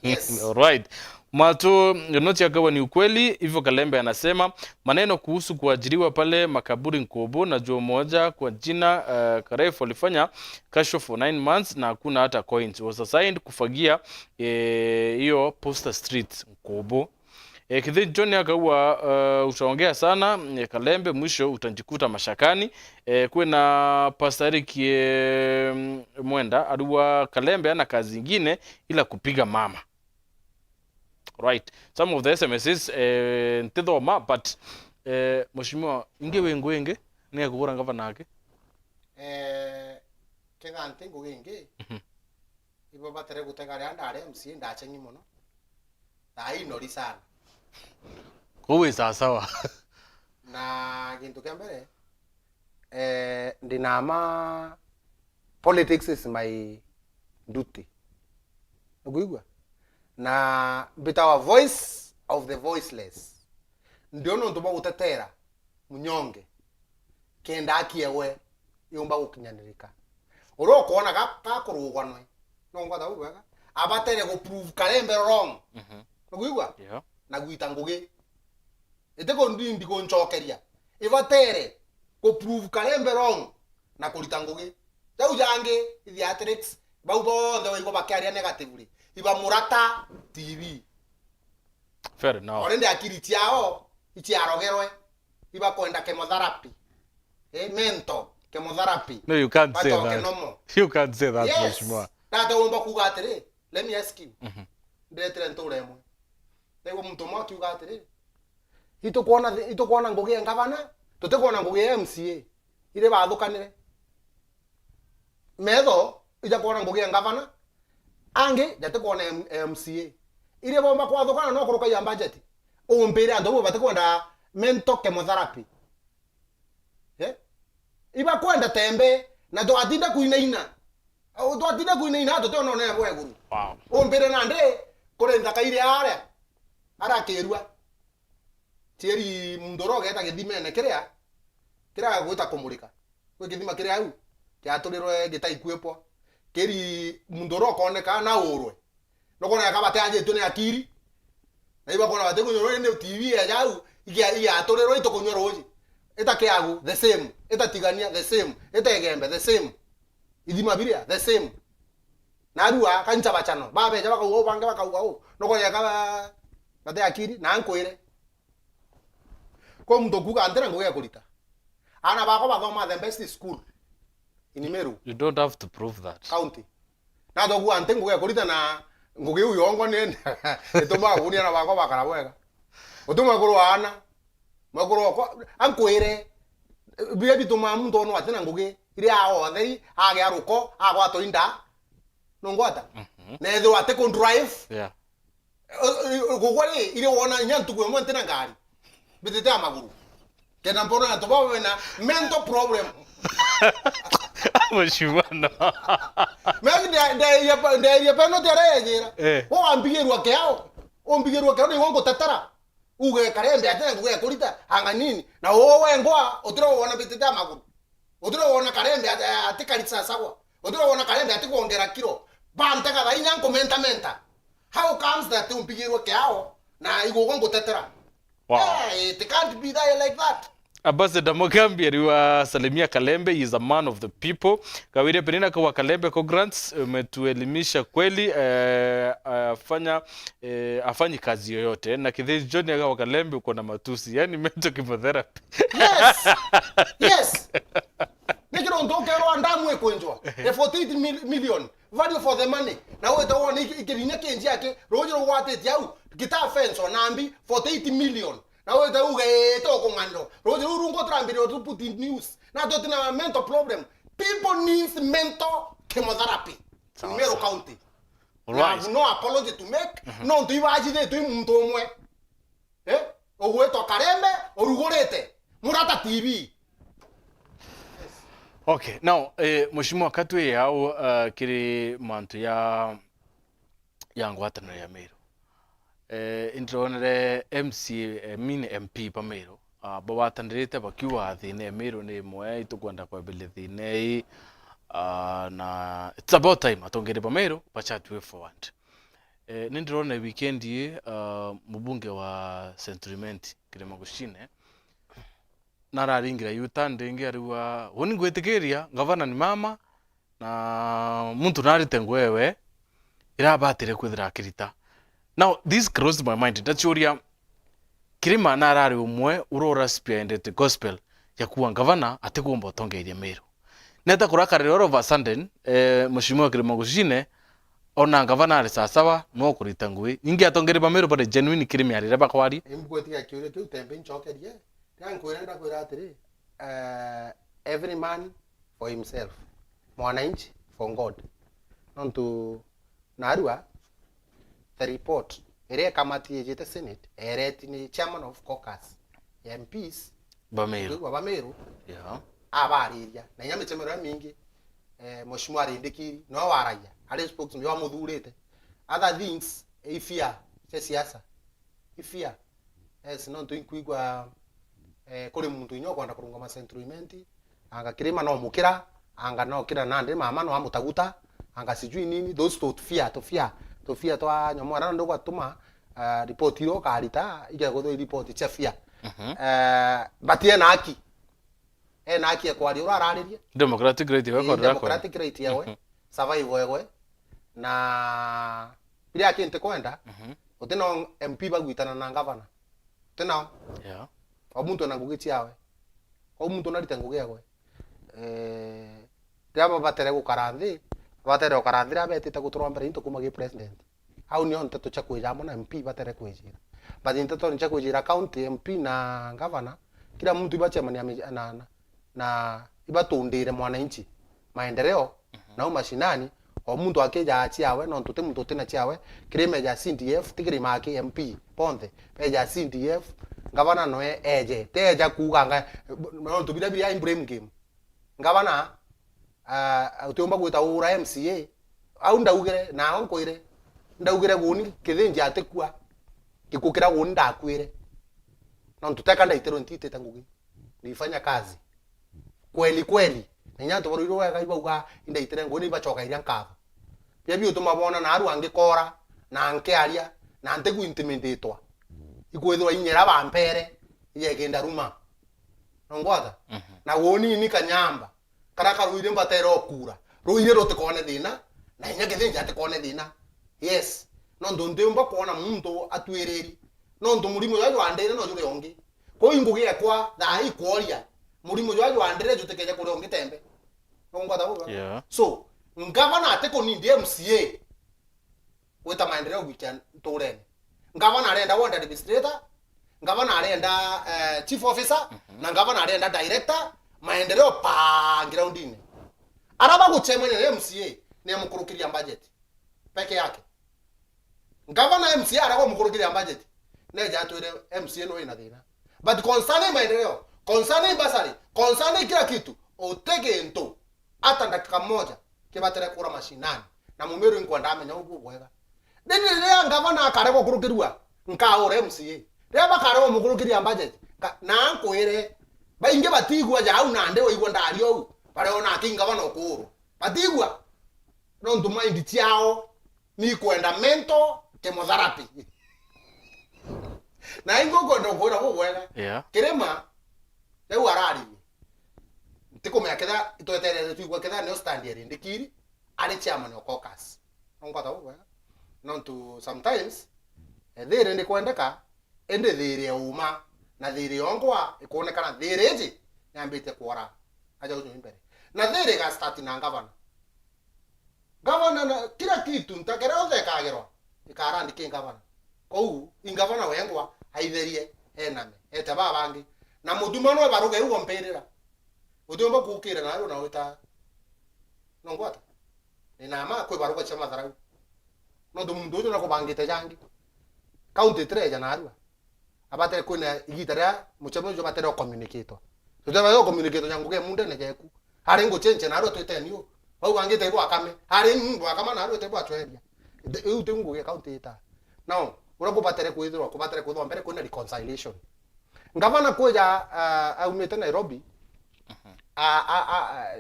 Yes. Alright. Mato noti yakawa ni ukweli hivyo. Kalembe anasema maneno kuhusu kuajiriwa pale makaburi Nkobo na Joe moja kwa jina Karefu alifanya kasho for 9 months na hakuna hata coins was assigned kufagia hiyo Poster Street Nkobo. Kidhi John akawa utaongea sana Kalembe, mwisho utajikuta mashakani. Kuwe na Pastor Mwenda aduwa Kalembe ana kazi nyingine ila kupiga mama. Right. Some of the SMSs ntithoma but mheshimiwa ingewenge ni akugura ngavana yake kenga ntengo genge ibo batere gutega ria ndare MCA ndachengi muno dai nori sana kuwe sawa na gintu kia mbere ndinama politics is my duty nguigwa na bitawa voice of the voiceless ndio no ndoba gutetera munyonge kenda akiewe yomba gukinyanirika uro kuona ka kurugwanwe no ngwatha ubega abatere go prove Kalembe wrong nguigwa yeah na guita ngugi eteko ndi go nchokeria ibatere go prove Kalembe wrong na kulita ngugi tau jange theatrics bau bonthe waigo bakiaria negatively iba Murata TV. Fair enough. Orende akiri tiao ichiarogerwe iba kwenda chemotherapy. Mental chemotherapy. No, you can't say that. Nomo. You can't say that, yes. mheshimiwa. Tata womba kugatire. Let me ask you. Ndetre ntoremo. Lego mutoma kiugatire. Ito kuona ngugi ya gavana, tote kuona ngugi ya MCA. Ile bathukanire. Metho ija kuona ngugi ya gavana. Ange jate kuona MCA ile bomba kwa thokana no kuruka ya budget umbere ando bo bate kwenda mental chemotherapy iba kwenda tembe na do atinda kuinaina au do atinda kuinaina to no ne bwe guru Wow. umbere nande kurenda kaire ara kerua tieri mundoroge eta githimene kiria gwita kumurika gwe githima kiria au kiatulirwe gitaikuepo keri mundoro koneka na urwe no kona yakabate anje tune akiri na iba kona bate kunyoro ne TV ya jau iya atorero ito kunyoro oji eta kiagu the same eta tigania the same eta egembe the same idima biria the same na ruwa kancha bachano babe jaba ko bange bakauga o no kona yakaba bate akiri na ankoire ko mndogu kandera ngoya kulita ana bako bathoma the best school in Meru. You don't have to prove that. County. Na dogu ante nguge kurita na nguge uyongo ne etoma gunia na bako bakara bwega. Utuma kuru ana. Makuru ko ankwire biye bituma muntu ono atena nguge iri aho theri age aruko agwa to inda. Nongwata. Na etho ate kon drive. Yeah. Gugwari iri wona nyantu gwe mo ntena ngari. Bitete amaguru. Kena mpona na toba na mental problem. Mheshimiwa no. Mimi ndio peno tere yera. Wo ambigirwa keo. Ombigirwa keo ni wongo tatara. Uge Kalembe atena nguge kurita anga nini. Na wowe ngwa otro wona bitita maguru. Otro wona Kalembe atikaritsa sawa. Otro wona Kalembe atikuongera kilo. Bantaka bainya komenta. How comes that umbigirwa keo na igo wongo tatara? Wow. Hey, it can't be there like that. Ambassador Mugambi aliwa salimia Kalembe, he is a man of the people. Kawire penina kwa Kalembe kwa grants umetuelimisha kweli, afanyi kazi yoyote na kidhi John ya kwa Kalembe uko na matusi, yani mental chemotherapy. Yes. Yes. Nikiro ndoke ro ndamwe kwenjwa. The 48 million value for the money. Na wewe tawo ni ikirinya kenji yake rojo wate tiau kita fence onambi 48 million. Na wewe tawo geto ko ngando. Rojo urungo trambiro to put in news. Na to tina mental problem. People needs mental chemotherapy. In Meru County. Right. I have no apology to make. No to iwaji to muntu omwe. Owe to Kalembe orugorete. Murata TV. Okay, now mheshimiwa katwe yao kiri mantu ya ngwatano ya Meru. Intronere MC MP pa Meru. Bawatandirite bakiwa thine Meru ni mwe itukwenda kwa bile thine na it's about time atongere pa Meru chat way forward. Nindrone weekend ye mubunge wa Centriment kire magushine nararingira yutandenge ariwa woni gwetigeria gavana ni mama na muntu narite ngwewe irabatire kwithira kirita. Now this crossed my mind ndachuria kirima narari umwe urora spear the gospel ya kuwa gavana ategomba tongeria Meru neta kurakarira all of a sudden mheshimiwa kirima gushine ona gavana ari sasawa no kurita ngui ningi atongere pa Meru but genuine kirima ari reba kwari imgwetiga kiure kiu tembe nchokerie every man for himself, mwananchi for God. Nontu narua the report ere kamati yete Senate ereti ni chairman of caucus MPs Bameru yeah abariria na nyame temera mingi mheshimiwa arindikiri no waraya ali spokesman yo muthurite other things ifia siasa ifia nontu inkuigwa kuri muntu inyo kwanda kurunga ma Centriment anga kirima no mukira anga no kira nande mama no amutaguta anga sijui nini those to fear to nyomora ndo kwatuma report iro karita ige gutho report cha fear batie na aki na aki kwari urararirie democratic rate we kwa democratic rate yawe survive wewe na bila kinte kwenda utino MP bagwitana na governor tena yeah omuntu anangugitia yawe omuntu narite ngugiagwe raba batere gukarathi batere gukarathira betite guturwa mbere into kuma gi president au ni onte to chakwija mona MP batere kwijira but into to chakwija county MP na governor kila mtu ibache mani na ibatundire mwananchi maendeleo na umashinani omuntu akeja achiawe no ntute muntu tena chiawe kirime ja CDF tigirima ake MP ponde peja CDF gavana noe eje teja kuganga no tubira bya imbrem game gavana utomba gwita ura MCA au ndaugire na onkoire ndaugire guni kithinji atekua kikukira guni ndakwire no tuteka ndaitero ntite tangugi nifanya kazi kweli nya to boriro wega ibauga indaitere ngoni bachoka iria nkatho bia bi utumabona na aru angikora na ankearia na ntegu intimidatwa ikwethwa inyera bampere yegenda ruma ngwata na woni ni kanyamba karaka ruire mbatero okura ruire rotekone thina na inya gethenja atekone thina yes no ndondemba kuona muntu atwiriri no ndo murimo yayo andire no jure ongi ko ingugia kwa tha ikoria murimo yayo andire jutekeja kure ongi tembe ngwata buga yeah so ngavana ateko ni MCA weta maendeleo weekend torene ngavana arenda ward administrator ngavana arenda chief officer na ngavana arenda director maendeleo pa groundine araba guchemanya MCA ni amukurukiria budget peke yake ngavana MCA araba mukurukiria budget neja atwire MCA no ina thina but concerning maendeleo concerning basari concerning kila kitu otege ento hata dakika moja kibatere kura mashinani na mumeru inkwanda amenya ubu bwega deni lea ngavana akarego kurukirwa nkaure MCA reba karego mukurukiria budget na nkwire bainge batigwa ja au nande oigwa ndario bare ona akinga bana okuru batigwa no nduma indi tiao ni kwenda mental chemotherapy na ingo gondo gora bwega yeah kirema leu arari tiko me akeda itoetere tuigwa keda no stand here ndikiri ari chairman of caucus ngwata uwe non to sometimes there ndi kwendeka ende there uma na there ongwa ikuonekana there eji nyambite kuora aja uzo mbere na there ga start na governor na kila kitu ntakera othe kagero ikara ndike governor kou ingavana wengwa haitherie ename ete babangi na mutuma no baruge ugo mperera utomba kukira na na wita nongwata ni nama kwe baruga chama dharau no dumundu na ko bangite jangi county treasurer na arua abate kuna igitara muchamo jo batero communicator so jo communicator jangu ke munde ne jeku hari ngo chenche na arua tweteniyo au bangite bo akame hari ngo akama na arua tebo atweria eu tengo ke county eta now urako batere kuidro ko batere kudo mbere kuna reconciliation ngavana koja aumete Nairobi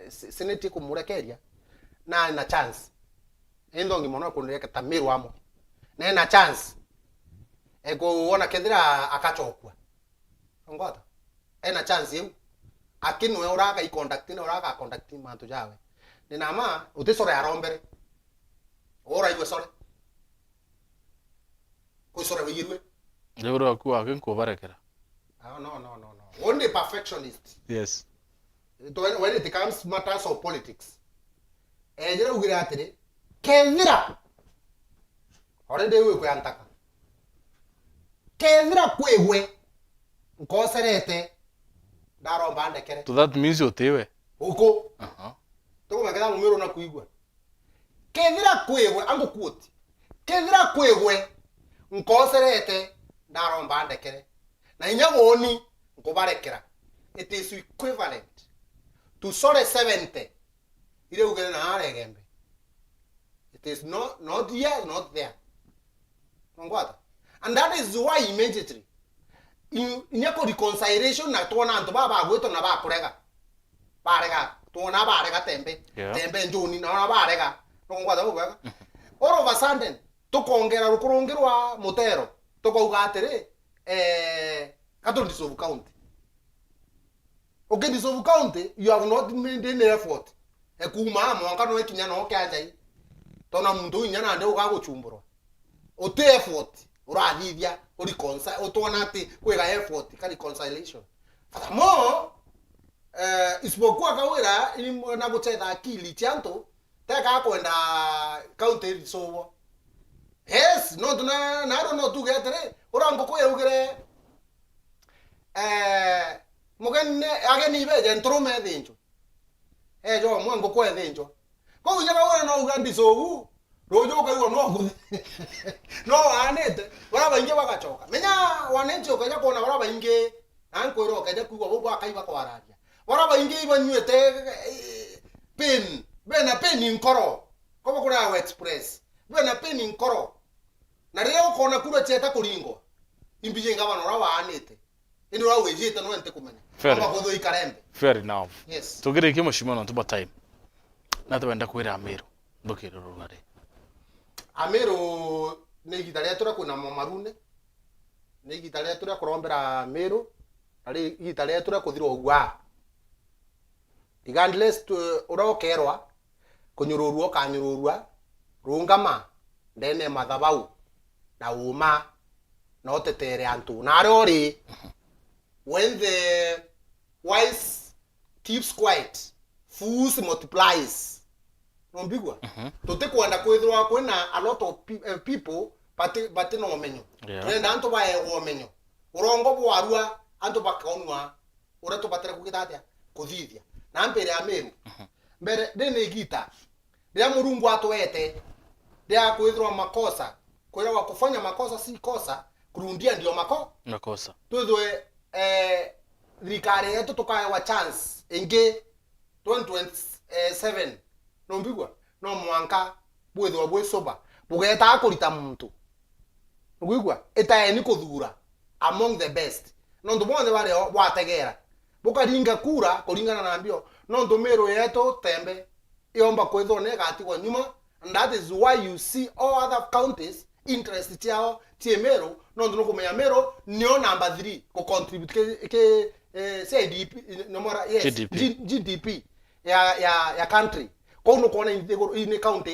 seneti kumurekeria na chance endongi mono kunireka tamiru amo na chance ego ona kedira akachokwa ngota ena chance yu akinwe uraka I conduct na uraka conduct mantu jawe ni nama utisore arombere ora iwe sore ko sore wiyirwe Leo kwa kinko barekera. No. Only perfectionist. Yes. When it comes matters of politics. Jera ugira atire kethira orende we ko antaka kethira kwegwe nkoserete daro bande kere So that means you tewe. uko to magada mumero na kuigwa kethira kwegwe ango quote kethira kwegwe nkoserete daro bande kere na inyagoni nkobarekera. It is equivalent to sore 70 ile ugere na aregembe. It is not here, not there. Ngwata. And that is why immediately inyako reconciliation na tuona anto baba agweto na ba kurega. Barega tuona barega tembe. Tembe njoni na barega. Ngwata ubega. All of a sudden tukongera rukurungirwa mutero. Tukauga atere katol dissolve county. Okay, dissolve county, you have not made any effort. Ekuma mwanka no ekinya no kyaja. Tona muntu inyana ande ugago chumburo. Ote effort, urathithia, reconcile, otona ati kwega effort, ka reconciliation. Furthermore, isipokuwa kawira ili na guteta akili chanto, teka kwenda county dissolve. Yes, no tuna na don't know to get there. Urango ko yugere mugeni ageni beje ntrume thinjo jo mwango ko thinjo ko unyaka wona no ugandi so rojo ko iwo no anete wala bainge bagachoka menya wanenje ukaja kona wala bainge ankwiro kaja kuwa bobo akaiba kwa araria wala bainge ibanyuete pin bena pin nkoro ko kuna wa express bena pin nkoro na leo kona kura cheta kuringo imbije ngaba no wa anete ino rawe jeta no ente kumenya amba kodho ikalembe Fair enough. yes Tugire kimo shimono ntuba time. Na twenda kwira Ameru. Ndokero rugare. Ameru ni gitare tura kuna marune. Ni gitare tura kurombera Ameru. Ali gitare tura kuthira ogwa. Igandless urokerwa kunyururwo kanyururwa rungama ndene mathabau na uma no tetere antu na rori. When the wise keeps quiet, fools multiplies. Nombigwa. Tote kuanda kwithwa kwina a lot of people but no menyo. Twenda antu ba e menyo. Urongo bwarua antu bakonwa. Urato batera kugitatia kuthithia. Na mbere Ameru. Mbere dene gita. Ndia murungu atwete. Ndia kwithwa makosa. Kwira kufanya makosa si kosa, kurundia ndio makosa. Tuthwe rikare yetu tukaye wa chance inge 2027 nombigwa no mwanka bwethwa bwe soba bugeta akurita muntu ngwigwa etaye ni kuthura among the best no ndubone bale wategera bukaringa kura kuringana na mbio no ndumero yetu tembe iomba kwethwa ne gatigwa nyuma, and that is why you see all other counties interest yao tie Meru no ndo kumenya Meru nio number 3 ko contribute ke CIDP nomora yes GDP. GDP ya country ko no kona in county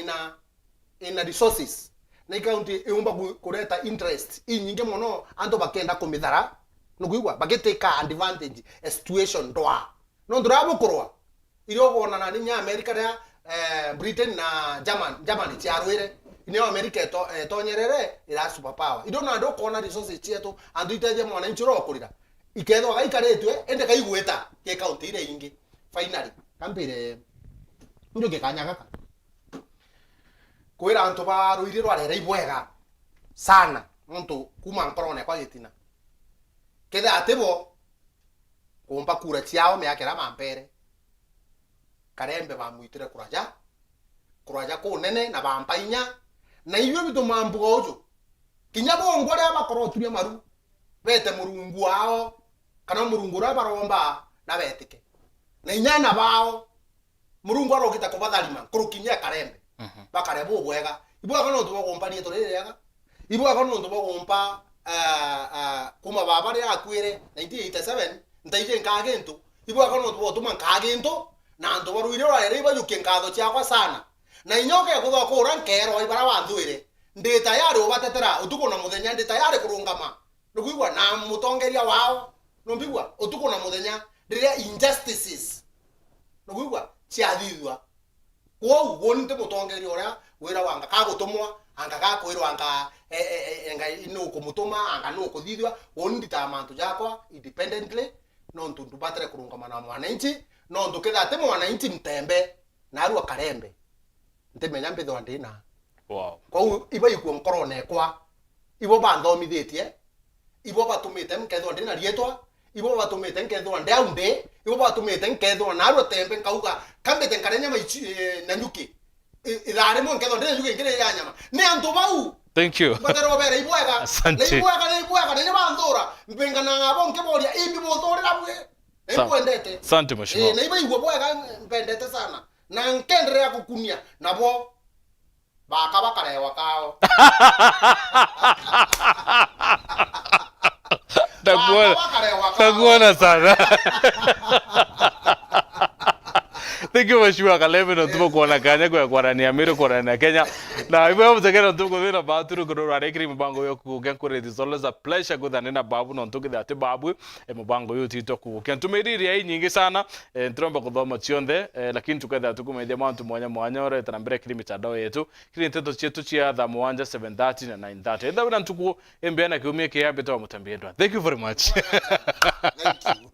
ina resources na county iumba kureta interest inyinge mono anto bakenda komithara no kuigwa bageteka advantage a situation ndoa no ndurabo kurwa irio gona na nya America ya Britain na Germany chiarwire ine America tonyerere ira super power ido na ndo kona resources chieto andu iteje mwana inchiro kurira iketho gaikaretwe ende kaigweta ke county ire ingi finally kampire ndo ke kanya kaka kwira antu ba RWARERA rwarera ibwega sana muntu kuma nkorone kwa gitina ketha atebo kumpa kura ciao meakera mampere KALEMBE bamuitire kuraja ko nene na bampa inya na iyo bitu mambuga ojo kinya bongo ria bakoroturia maru bete murungu wao kana murungu ra baromba na betike na inya na bao murungu arogita ko batharima kurukinya KALEMBE bakarebo bwega ibwa kana ndu bagompa ni torerega ibwa kana ndu bagompa kuma baba ria akwire 1987 ndaije nkagento ibwa kana ndu botuma nkagento na ndo RWARERA iba yuke nkatho ciakwa sana na inyoke guthoko urankero ibara wandwire ndi tayari ubatetera utuko na muthenya ndi tayari kurungama nukuigwa na mutongeria wao numbigwa utuko na muthenya ndiria injustices nukuigwa ciathithwa wo wonte mutongeria uria wira wanga kagutumwa anga gakwirwa anga enga ino kumutuma anga no kuthithwa wondita mantu jakwa independently no ntundu batere kurungama na mwananchi no nduketha ate mwananchi mtembe na arua KALEMBE ntemenya mpitho ndina Wow. Kwa iba ikuo nkorone kwa ibo bandhomithitie ibo batumite nkethwa ndina rietwa ibo batumite nkethwa ndaunde ibo batumite nkethwa na arua tembe nkauga kambete nkarenya na nyuki ithare mo nkethwa ndina nyuki ngire ya nyama ni antu bau. Thank you. Batero bere ibwega. Asante. Ibwega ni bandura mpenga ngabo nkebolya imbi bothorera bwe. Ekwendete. Asante mheshimiwa. Na iba igwe bwega mpendete sana na nkendre ya kukunia nabo bakarewa kao. Takuona sana. Thank you mheshimiwa KALEMBE no tumo kuona kanya kwa kwarania Meru kwarania Kenya na hivyo mzekera tuko vina baturu kudora rekri mbango yo kugen kure this always a pleasure kuthanena babu no ntuki ati babu mbango yo tito kugen tumeriri ai nyingi sana ntromba kuthoma cionthe lakini tuketha tukumeithia mantu mwanya ore tanambere kiri mitandao yetu kiri nteto chetu cia thaa 7:30 na 9:30 etha wina ntuku embeana kiumia kiambe to mutambiendwa. Thank you very much. Thank you.